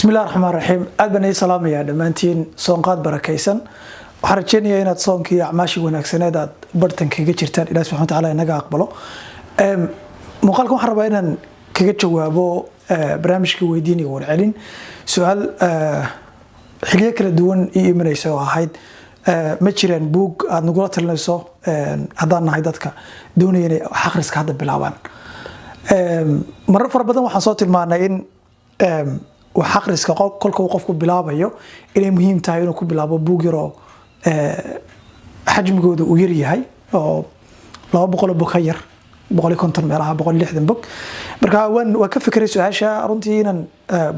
بسم الله الرحمن الرحيم أدبنا السلام يا دمانتين صنقات بركيسن وحرجيني إن تصونك عماشي وناكسناد برتن كجيرتان إلى سبحانه وتعالى نجا أقبله مقالكم حربينا كجتشوابو برامج كويديني والعلن سؤال حليه كلا دون إيمان يسوع هايد متشرين بوق نقولات النسو هذا نهايدتك دون يعني حقرس كهذا بالعوان مرة فربنا وحصلت المعنى إن وحقرس كل وقف بلعبه إلى مهم تاينه كل بلعبه بوجرو حجم جود ويري هاي أو لا بقول بخير بقول كنتر مراه بقول لحدن بوك مركا وان وكفكر سؤاشا runtii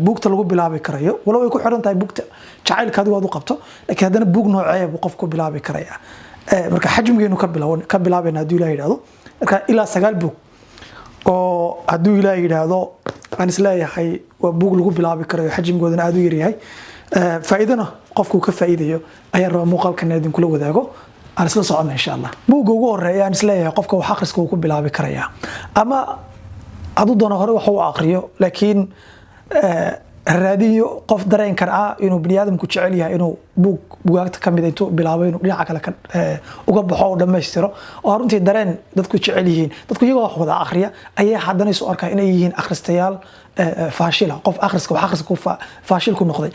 buugta lagu bilaabi karayo walaw ay ku xiran tahay buugta jacaylkaadu waad u qabto laakiin hadana buug noocee buu qofku bilaabi karaya marka xajmigeenu ka bilaabana hadii la yiraahdo marka ilaa 9 buug oo hadii la yiraahdo aan isleeyahay waa buug lagu bilaabi karayo xajmigoodana aad u yar yahay faa'iidana qofku ka faa'iideeyo ayaa raba muuqaalkan idin kula wadaago aan isla socono insha Allah buugga ugu horeeya aan isleeyahay qofka wax akhriska uu ku bilaabi karaya ama adu doona hore wax uu aqriyo laakiin raadiyo qof dareen kar ah inuu bini'aadamku jecel yahay inuu buugagta kamid intuu bilaabay inuu dhinaca kale uga baxo oo dhameystiro oo runtii dareen dadku jecel yihiin dadku iyagoo wax wada akhriya ayay haddana soo arkaa inay yihiin akhristayaal faashila qof akhriska wax akhriska ku faashil ku noqday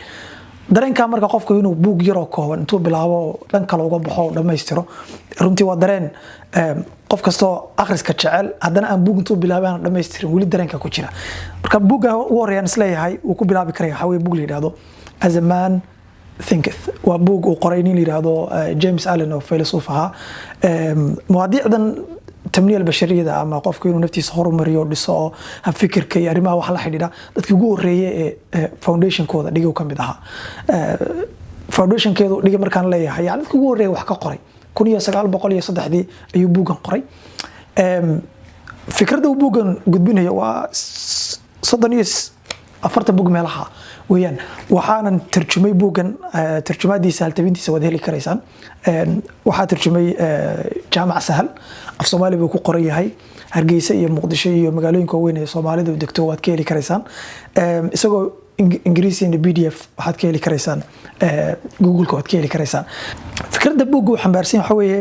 dareenka marka qofku inuu buug yaro kooban intuu bilaabo dhan kale uga baxo oo dhameystiro runtii waa dareen qof kasto akhriska jecel haddana aan buug intuu bilaabaan dhameystirin wali dareenka ku jira marka buugga uu horeeyaan isleeyahay uu ku bilaabi karay waxa weeye buug la yiraahdo As a Man Thinketh waa buug uu qoray nin la yiraahdo James Allen oo filosof ah muwaadiicdan tamniya albashariyada ama qofku inuu naftiisa horumariyo dhiso fikirka iyo arrimaha wax la xidhiidha dadkii ugu horeeyay ee foundation kooda dhigay kamid aha foundation keedu dhigay markaan leeyahay yani dadkii ugu horeeyay wax ka qoray 1903 ayuu buugan qoray fikradda uu buugan gudbinayo waa 34 buug meelaha weeyaan waxaanan tarjumay buugan tarjumadiisa haltabintiisa wad heli karaysaan waxa tarjumay jaamac sahal af Soomaali buu ku qoran yahay Hargeysa iyo Muqdisho iyo magaalooyinka weyn ee Soomaalida degto waad ka heli karaysaan isagoo Ingiriisi in PDF waxaad ka heli karaysaan Google-ka waad ka heli karaysaan fikradda buugga waxa xambaarsan waxa weeye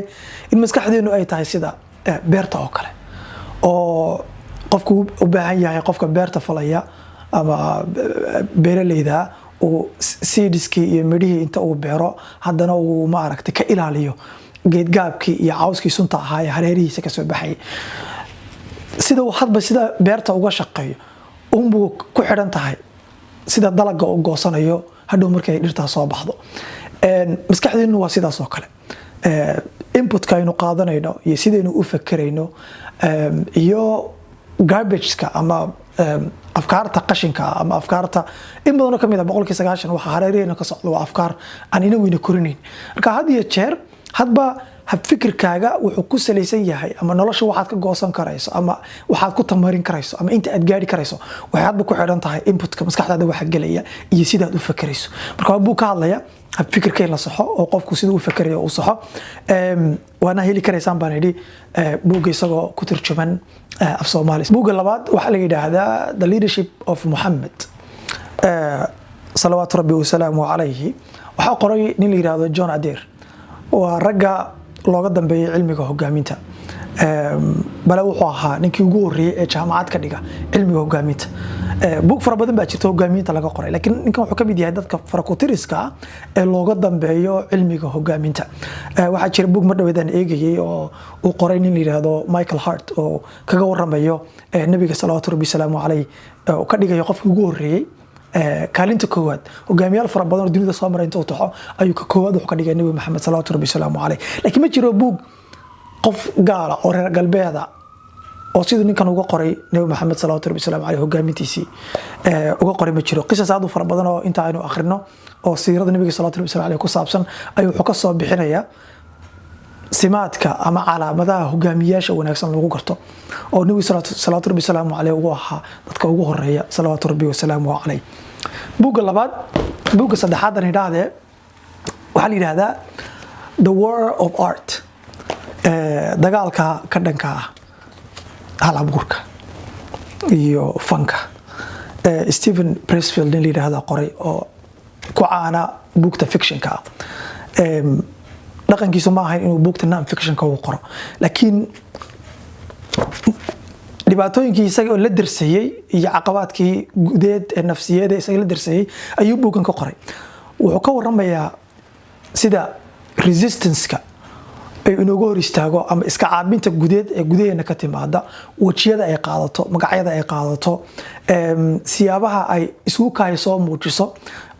in maskaxdeenu ay tahay sida beerta oo kale oo qofku u baahan yahay qofka beerta falaya ama beeraleyda oo seedskii iyo midhihii inta uu beero haddana uu ma aragtay ka ilaaliyo geedgaabkii iyo cawskii sunta ahaa ee hareerihiisa ka soo baxay sida uu hadba sida beerta uga shaqeeyo buu ku xiran tahay sida dalagga uu goosanayo hadhow markay dhirta soo baxdo maskaxdeenu waa sidaas oo kale inputka aynu qaadanayno iyo sidaynu u fakarayno iyo garbage-ka ama afkaarta qashinka ama afkaarta in badan oo kamid ah 90% waxa hareerayna ka socdo waa afkaar aan ina weyna korinayn marka had iyo jeer hadba hab fikirkaaga wuxuu ku saleysan yahay ama nolosha waxaad ka goosan karayso ama waxaad ku tamarin karayso ama inta aad gaari karayso waxay hadba ku xiran tahay inputka maskaxdaada waxa galaya iyo sida aad u fakarayso marka buu ka hadlaya hab fikirkay la saxo oo qofku sidoo uu fakarayo uu saxo waana heli karaysaan baan idhi buugga isagoo ku tarjuman af Soomaali buugga labaad waxa la yiraahdaa The Leadership of Muhammad salawaatu rabbi wa salaamu alayhi waxa qoray nin la yiraahdo John Adair waa ragga looga dambeeyay cilmiga hogaaminta bala wuxuu ahaa ninkii ugu horeeyay ee jaamacad ka dhiga cilmiga hogaaminta buug fara badan baa jirta hogaaminta laga qoray laakiin ninkan wuxuu ka mid yahay dadka farakutiriska ee looga dambeeyo cilmiga hogaaminta waxa jira buug mar dhaweedan eegayay oo uu qoray nin la yiraahdo Michael Hart oo kaga waramayo nabiga sallallahu alayhi wasallam oo ka dhigayo qofkii ugu horeeyay kaalinta koowaad hogaamiyaal fara badan oo dunida soo maray inta uu taxo ayuu ka koowaad wax ka dhigay nabi maxamed sallallahu alayhi wasallam laakiin ma jiro buug qof gaala oo reer galbeeda oo sidoo ninkan uga qoray nabi maxamed sallallahu alayhi wasallam hogaamintiisii uga qoray ma jiro qisas aad u fara badan oo inta aynu akhrino oo siirada nabiga sallallahu alayhi wasallam ku saabsan ayuu wuxuu ka soo bixinaya simaadka ama calaamadaha hogaamiyaasha wanaagsan lagu garto oo nabi sallallahu alayhi wasallam ugu ahaa dadka ugu horeeya sallallahu rabbi wa salaamu alayhi buugga labaad buugga saddexaad aan idhaahdee waxa la yiraahdaa The War of Art dagaalka ka dhanka hal abuurka iyo fanka Stephen Pressfield nin la yidhaahdaa qoray oo ku caana buugta fictionka ah. dhaqankiisu ma ahayn inuu buugta non fictionka uu qoro, laakiin dhibaatooyinkii isaga oo la darseeyay iyo caqabaadkii gudeed ee nafsiyeed ee isaga la darseeyay ayuu buugan ka qoray. wuxuu ka waramayaa sida resistance-ka ay inoogu hor istaago ama iska caabinta gudeed ee gudaheena ka timaada, wajiyada ay qaadato, magacyada ay qaadato, siyaabaha ay isugu kaayso muujiso,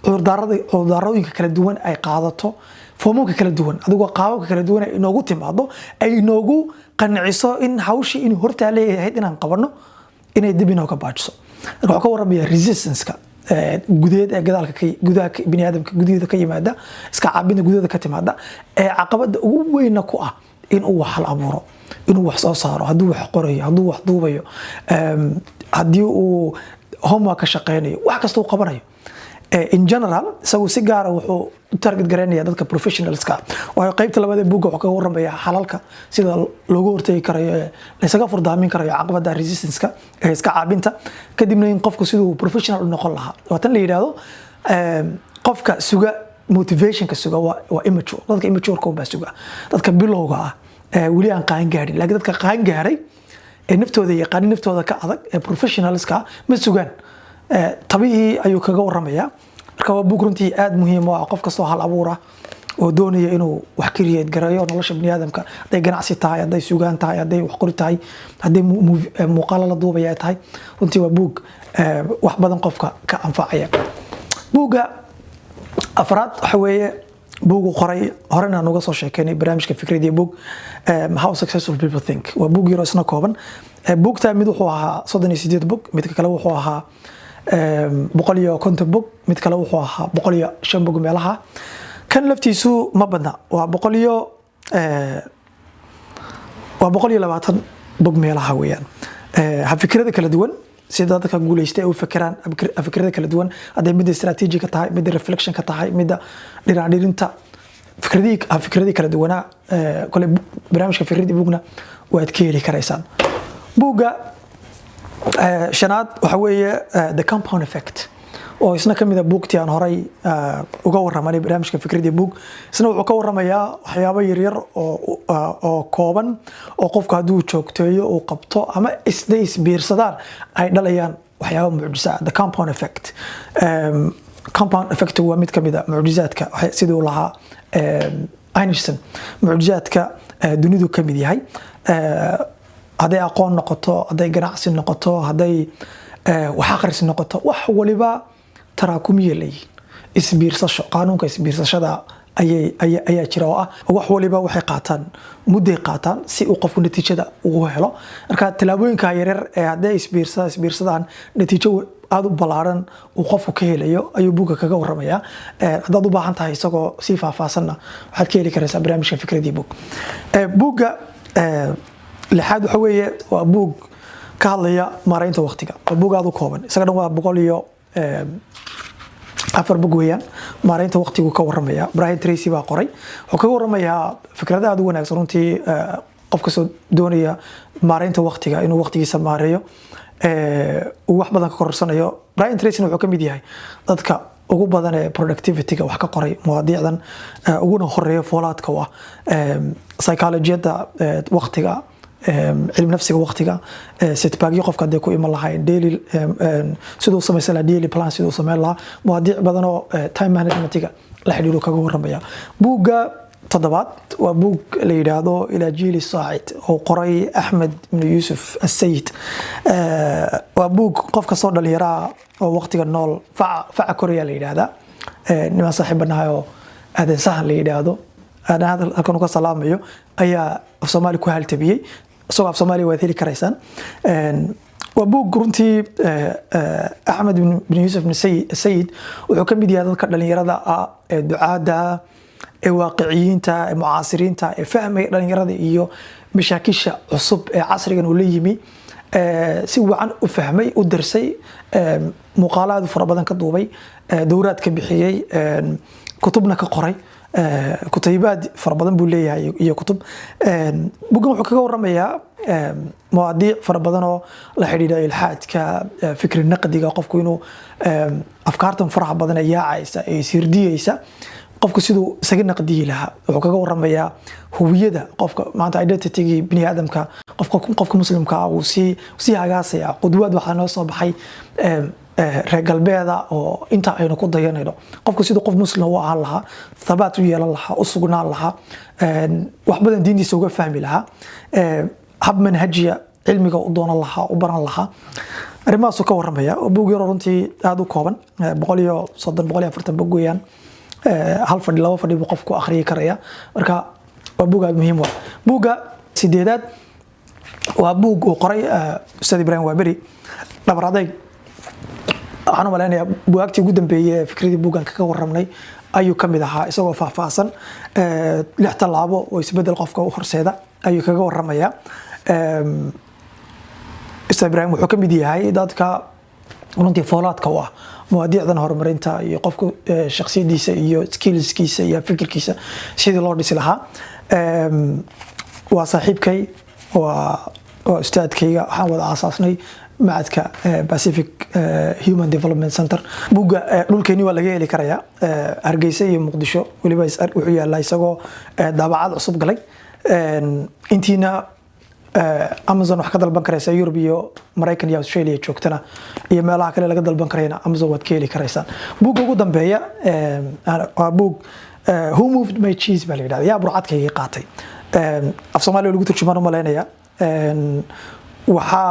cudurdaarooyinka kala duwan ay qaadato, foomamka kala duwan, adigoo qaababka kala duwan ay inoogu timaado, ay inoogu qanciso in hawshii inuu hortaa leeyahay inaan qabano inay dib inooga baajiso. Marka wuxuu ka waramayaa resistance-ka gudeed ee gudaha bini'aadamka gudaheeda ka yimaada, iska caabinta gudaheeda ka timaada ee caqabada ugu weyn ku ah inuu wax hal abuuro, inuu wax soo saaro, hadduu wax qorayo, hadduu wax duubayo, haddii uu homework ka shaqeynayo, wax kasta uu qabanayo. In general isagu si gaar ah wuxuu u target gareynaya dadka professionalska, waayo qaybta labaad ee buugga wuxuu kaga waramayaa xalalka sida looga hortagi karayo, la isaga furdaamin karayo caqabada resistance-ka ee iska caabinta, kadibna in qofku siduu professional u noqon lahaa. waa tan la yidhaahdo qofka suga motivation-ka suga waa immature. dadka immature-ka baa suga, dadka bilowga ah weli aan qaan gaarin, laakiin dadka qaan gaaray ee naftooda yaqaan, naftooda ka adag ee professionalska ma sugaan. tabihii ayuu kaga waramayaa. marka waa buug runtii aad muhiim u ah qof kastoo hal abuura oo doonaya inuu wax create gareeyo nolosha bini'aadamka, hadday ganacsi tahay, hadday sugaan tahay, hadday wax qori tahay, hadday muuqaalo la duubaya tahay. runtii waa buug wax badan qofka ka anfacaya. buugga afraad waxa weeye buugu qoray horena aan uga soo sheekeynay barnaamijka Fikradiya Book, How Successful People Think. waa buug yar oo isna kooban. buugta mid wuxuu ahaa 38 book, midka kale wuxuu ahaa 150 book, mid kale wuxuu ahaa 105 book meelaha. kan laftiisu ma badna, waa 120 book meelaha weeyaan. ha fikrada kala duwan sida dadka guuleystay u fikiraan fikrada kala duwan, hadday mid strategy ka tahay, mid reflection ka tahay, mid dhirinta fikradii kala duwanaa. kale barnaamijka Fikradiya Bookna waad ka heli karaysaan. buugga shanaad waxa weeye The Compound Effect, oo isna ka mid ah buugtii aan horay uga waramanay barnaamijka Fikradiya Book. isna wuxuu ka waramayaa waxyaabo yaryar oo kooban oo qofku hadduu joogteeyo uu qabto ama isbiirsadaan ay dhalayaan waxyaabo mucjiso ah. The Compound Effect. Compound Effect waa mid ka mid ah mucjisaadka sidii uu lahaa Einstein, mucjisaadka dunidu ka mid yahay. hadday aqoon noqoto, hadday ganacsi noqoto, hadday wax akhris noqoto, wax waliba taraakumiye leeyihiin. isbiirsasho, qaanuunka isbiirsashada ayaa jira oo ah wax waliba waxay qaataan mudday qaataan si uu qofku natiijada ugu helo. marka talaabooyinka yaryar ee hadday isbiirsadaan natiijo aad u ballaaran uu qofku ka helayo ayuu buugga kaga waramayaa. haddaad u baahan tahay isagoo sii faahfaahsanna waxaad ka heli karaysaa barnaamijka Fikradiya Book. buugga lixaad waxa weeye waa buug ka hadlaya maareynta waqtiga. waa buug aad u kooban, isaga dhan waa 104 buug weeyaan. maareynta waqtigu ka waramaya. Brian Tracy baa qoray. wuxuu kaga waramayaa fikradaha aad u wanaagsan runtii qof kastoo doonaya maareynta waqtiga inuu waqtigiisa maareeyo, uu wax badan ka korsanayo. Brian Tracy wuxuu ka mid yahay dadka ugu badan ee productivity-ga wax ka qoray muwaadiicdan uguna horeeya foolaadka waa psychology-da waqtiga, cilmi nafsiga waqtiga, setbackyo qofka hadday ku iman lahayn, daily siduu samaysan lahaa daily plan, siduu samayn lahaa muwaadiic badan oo time management-ga la xidhiidho kaga waramaya. buugga toddobaad waa buug la yidhaahdo Ilaa Jiili Saacid oo qoray Axmed ibn Yuusuf As-Sayid. waa buug qof kastoo dhalinyara oo waqtiga nool faca koraya la yidhaahdaa. niman saaxiibanahay oo aadan sahan la yidhaahdo, aadan halkan uga salaamayo, ayaa af Soomaali ku haltabiyey. isagoo af Soomaali waad heli karaysaan. waa buug runtii Axmed ibn Yuusuf As-Sayid wuxuu ka mid yahay dadka dhalinyarada ah ee ducaada, ee waaqiciyiinta, ee mucaasiriinta, ee fahmaya dhalinyarada iyo mashaakisha cusub ee casrigan uu la yimi. si wacan u fahmay, u darsay, muuqaalaad fara badan ka duubay, dowraad ka bixiyay, kutubna ka qoray. kutaybaad fara badan buu leeyahay iyo kutub bugan wuxuu kaga waramayaa mawaadiic fara badan oo la xiriira ilhaadka fikri naqdiga qofku inuu afkaartan faraha badan ee yaacaysa ee sirdiyaysa qofku sidoo isaga naqdiyi lahaa wuxuu kaga waramayaa hubiyada qofka maanta identity-ga bini aadamka qofka muslimka ah uu si hagaasaya qudwad waxa noo soo baxay reer galbeeda oo inta aynu ku dayanayno qofku sidoo qof muslim oo ahaan lahaa thabaat u yeelan lahaa u sugnaan lahaa wax badan diintiisa uga fahmi lahaa hab manhajiya cilmiga u doonan lahaa u baran lahaa arimahaasuu ka waramaya buug yar runtii aad u kooban 130 bog weeyaan hal fadhi laba fadhi buu qofku akhriyi karaya marka waa buug aad muhiim u ah buugga sideedaad waa buug uu qoray Ustaad Ibrahim Waaberi dhabar adayg waxaan u maleynayaa buugagtii ugu dambeeyay fikradii buuggan kaga waramnay ayuu ka mid ahaa isagoo faahfaahsan 6 talaabo oo isbedel qofka u horseeda ayuu kaga waramayaa Ustaad Ibrahim wuxuu ka mid yahay dadka runtii foolaadka u ah mawaadiicdan horumarinta iyo qofku shakhsiyadiisa iyo skillskiisa iyo fikirkiisa sidii loo dhisi lahaa waa saaxiibkay waa ustaadkayga waxaan wada aasaasnay macadka Pacific Human Development Center buugga dhulkeeni waa laga heli karayaa Hargeysa iyo Muqdisho waliba wuxuu yaalaa isagoo daabacad cusub galay intiina Amazon wax ka dalban karaysa Europe iyo Mareykan iyo Australia joogtana iyo meelaha kale laga dalban karayna Amazon waad ka heli karaysaan buugga ugu dambeeya waa buug Who Moved My Cheese baa la yiraahdaa yaa burcadkayga qaatay af Soomaaliya lagu turjumaan u maleynaya waxa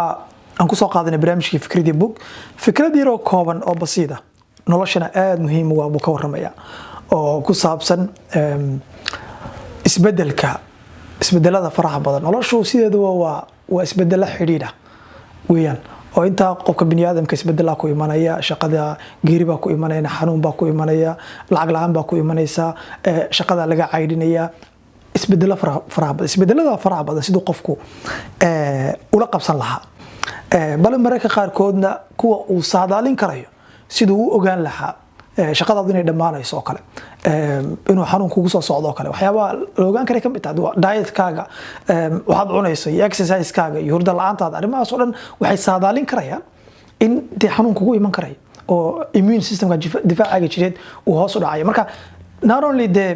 aan ku soo qaadanay barnaamijkii fikradii buug fikradii yar oo kooban oo basiida noloshana aad muhiim u ah buu ka waramaya oo ku saabsan isbedelada faraha badan noloshu sideedu waa isbedel xiriira weeyaan oo inta qofka bini aadamka isbedel ku imanaya shaqada geeri baa ku imanaya xanuun baa ku imanaya lacag la'aan baa ku imanaysa shaqada laga caydinaya isbedelada faraha badan sidoo qofku ula qabsan lahaa bal mararka qaar koodna kuwa uu saadaalin karayo sidoo uu ogaan lahaa shaqadaadu inay dhamaanayso oo kale inuu xanuun kugu soo socdo oo kale waxyaabo la ogaan kara ka mid ah diet-kaaga waxaad cunayso iyo exercise-kaaga iyo hurdo la'aantaada arrimahaas oo dhan waxay saadaalin karayaan in xanuun kugu iman karayo oo immune systemka difaacaga jireed uu hoos u dhacayo marka not only the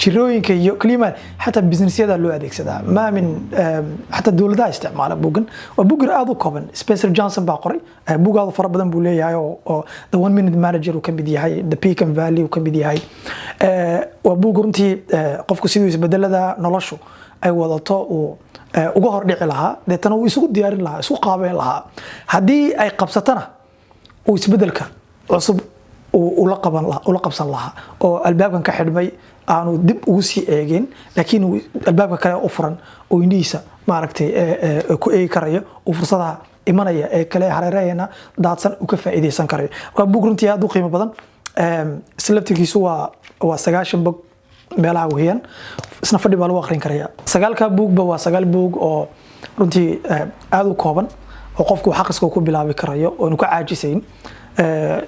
jirooyinka iyo kliima xataa businessyada loo adeegsadaa ma min xataa dawladaha isticmaala buugan waa buug aad u kooban Spencer Johnson baa qoray buugaadu fara badan buu leeyahay oo the 1 minute manager uu ka mid yahay the peak and valley uu ka mid yahay waa buug runtii qofku sidoo isbedelada noloshu ay wadato uu uga hor dhici lahaa deetana uu isugu diyaarin lahaa isku qaabeyn lahaa hadii ay qabsatana uu isbedelka cusub ula qabsan lahaa oo albaabkan ka xidhmay aanu dib ugu sii eegin laakiin albaabka kale u furan oo indhiisa maaragtay ku eegi karayo oo fursadaha imanaya ee kale hareerayna daadsan u ka faa'iideysan karayo waa buug runtii aad u qiimo badan slaftigiisu waa 9 bog meelaha weeyaan isna fadhi baa lagu akhrin karayaa 9ka buugba waa 9 buug oo runtii aad u kooban oo qofku xaqiiska ku bilaabi karayo oo uu ka caajisayn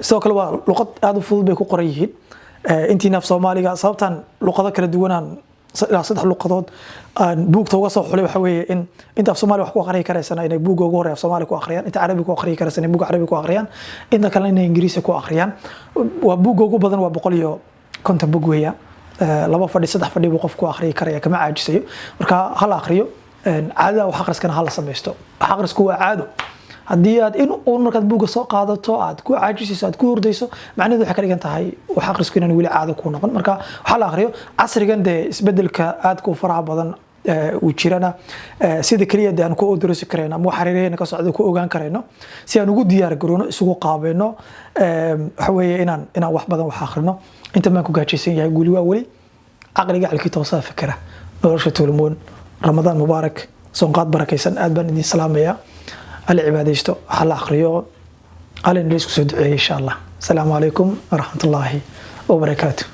sidoo kale waa luqad aad u fudud bay ku qoran yihiin intiina af Soomaaliga sababtan luqado kala duwanaan 3 luqadood aan buugta uga soo xulay waxa weeye in inta af Soomaali wax ku akhriyi karaysan inay buug ugu horeeyo af Soomaali ku akhriyaan inta Carabi ku akhriyi karaysan inay buug Carabi ku akhriyaan inta kale inay Ingiriisi ku akhriyaan waa buug ugu badan waa 150 buug weeyaan 2 fadhi 3 fadhi buu qofku akhriyi karaya kama caajisayo marka hal akhriyo caadada wax akhriskana hal sameeysto wax akhrisku waa caado haddii aad in uu markaad buuga soo qaadato aad ku caajisayso aad ku hurdayso macnaheedu waxa ka dhigan tahay wax akhrisku inaan wali caado ku noqon marka waxa la akhriyo casrigan isbedelka aad ku faraha badan uu jirana sida kaliya aan ku oodorisi kareyno ama xariireena ka socdo ku ogaan kareyno si aan ugu diyaar garoono isugu qaabeeno waxa weeye inaan wax badan wax akhrino inta ma ku gaajaysan yahay guli waa wali aqliga halkii toosaa fikra nolosha tulmoon Ramadan mubaarak soonqaad barakaysan aad baan idin salaamaya على عبادته على أخريو على الناس كسود إن شاء الله السلام عليكم ورحمة الله وبركاته